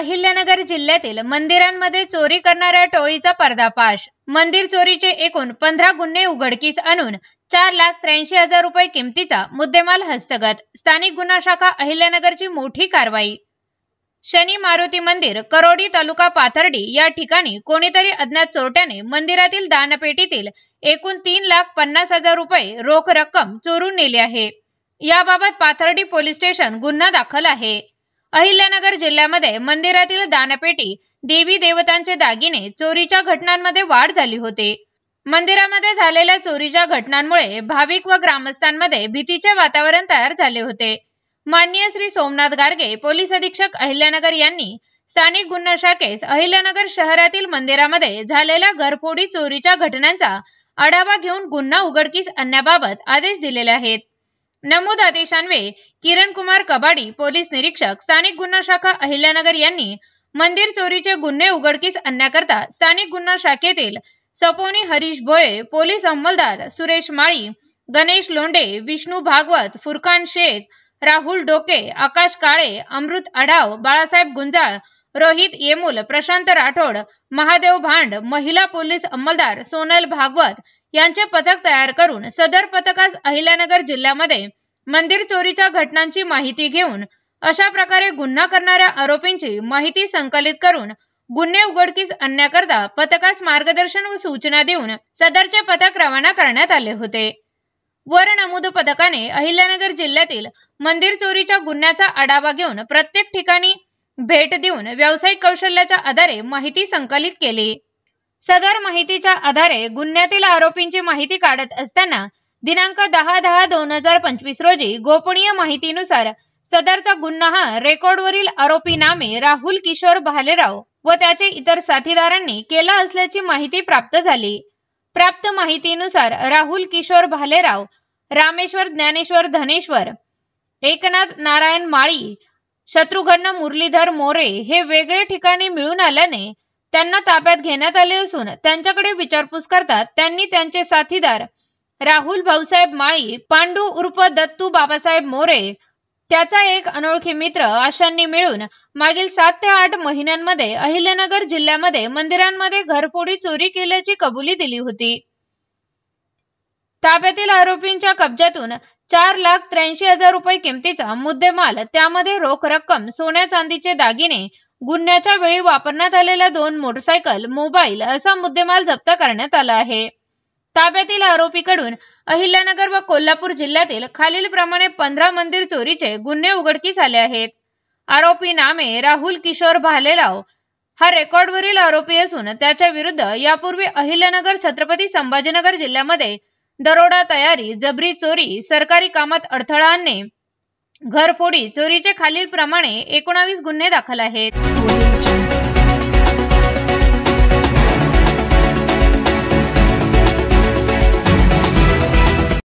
अहिल्यानगर जिल्ह्यातील मंदिरांमध्ये चोरी करणाऱ्या टोळीचा पर्दाफाश। मंदिर चोरीचे एकूण 15 गुन्हे उघडकीस आणून 4,83,000 रुपये किमतीचा मुद्देमाल हस्तगत। स्थानिक गुन्हा शाखा अहिल्यानगरची मोठी कारवाई। शनी मारुती मंदिर, करोडी, तालुका पाथर्डी या ठिकाणी कोणीतरी अज्ञात चोरट्याने मंदिरातील दानपेटीतील एकूण 3,50,000 रुपये रोख रक्कम चोरून नेली आहे। याबाबत पाथर्डी पोलीस स्टेशन गुन्हा दाखल आहे। अहिल्यानगर जिल्ह्यामध्ये मंदिरातील दानपेटी, देवी देवतांचे दागिने चोरीच्या घटनांमध्ये वाढ झाली होती। मंदिरामध्ये झालेल्या चोरीच्या घटनांमुळे भाविक व ग्रामस्थांमध्ये भीतीचे वातावरण तयार झाले होते। माननीय श्री सोमनाथ गारगे, पोलीस अधीक्षक अहिल्यानगर यांनी स्थानिक गुन्हा शाखेस अहिल्यानगर शहरातील मंदिरामध्ये झालेल्या घरफोडी चोरीच्या घटनांचा आढावा घेऊन गुन्हा उघडकीस आणण्याबाबत आदेश दिलेले आहेत। नमूद आदेशान्वये किरण कुमार कबाडी, पोलीस निरीक्षक, स्थानिक गुन्हा शाखा अहिल्यानगर यांनी मंदिर चोरीचे गुन्हे उघडकीस आणण्याकरता स्थानिक गुन्हा शाखेतील सपोनी हरीश भोये, पोलीस अंमलदार सुरेश माळी, गणेश लोंढे, विष्णू भागवत, फुरकान शेख, राहुल डोके, आकाश काळे, अमृत आढाव, बाळासाहेब गुंजाळ, रोहित येमूल, प्रशांत राठोड, महादेव भांड, महिला पोलीस अंमलदार सोनल भागवत यांचे पथक तयार करून सदर पथकास अहिल्यानगर जिल्ह्यामध्ये मंदिर चोरीच्या घटनांची माहिती घेऊन अशा प्रकारे गुन्हा करणाऱ्या आरोपींची माहिती संकलित करून गुन्हे उघडकीस आणण्याकरता पथकास मार्गदर्शन व सूचना देऊन सदरचे पथक रवाना करण्यात आले होते। वर नमूद पथकाने अहिल्यानगर जिल्ह्यातील मंदिर चोरीच्या गुन्ह्याचा आढावा घेऊन प्रत्येक ठिकाणी भेट देऊन व्यावसायिक कौशल्याच्या आधारे माहिती संकलित केली। सदर माहितीच्या आधारे गुन्ह्यातील आरोपींची माहिती काढत असताना दिनांक 10/10/2025 रोजी गोपनीय माहितीनुसार सदरचा गुन्हा हा रेकॉर्डवरील आरोपी नामे राहुल किशोर भालेराव व त्याचे इतर साथीदारांनी केला असल्याची माहिती प्राप्त झाली। प्राप्त माहितीनुसार राहुल किशोर भालेराव, रामेश्वर ज्ञानेश्वर धनेश्वर, एकनाथ नारायण माळी, शत्रुघ्न मुरलीधर मोरे हे वेगळे ठिकाणी मिळून आल्याने त्यांना ताब्यात घेण्यात आले असून त्यांच्याकडे विचारपूस करतात त्यांनी त्यांचे साथीदार राहुल भाऊसाहेब माळी, पांडू उर्फ दत्तू बाबासाहेब मोरे, त्याचा एक अनोळखी मित्र अशांनी मिळून मागील 7 ते 8 महिन्यांमध्ये अहिल्यानगर जिल्ह्यामध्ये मंदिरांमध्ये घरफोडी चोरी केल्याची कबुली दिली होती। ताब्यातील आरोपींच्या कब्जातून 4,83,000 रुपये किमतीचा मुद्देमाल, त्यामध्ये रोख रक्कम, सोन्या चांदीचे दागिने, गुन्ह्याच्या वेळी वापरण्यात आलेल्या 2 मोटरसायकल, मोबाईल असा मुद्देमाल जप्त करण्यात आला आहे। ताब्यातील आरोपीकडून अहिल्यानगर व कोल्हापूर जिल्ह्यातील खालीलप्रमाणे 15 मंदिर चोरीचे गुन्हे उघडकीस आले आहेत। आरोपी नामे राहुल किशोर भालेराव हा रेकॉर्डवरील आरोपी असून त्याच्या विरुद्ध यापूर्वी अहिल्यानगर, छत्रपती संभाजीनगर जिल्ह्यामध्ये दरोडा तयारी, जबरी चोरी, सरकारी कामात अडथळा आणणे, घरफोडी चोरीचे खालीलप्रमाणे 19 गुन्हे दाखल आहेत।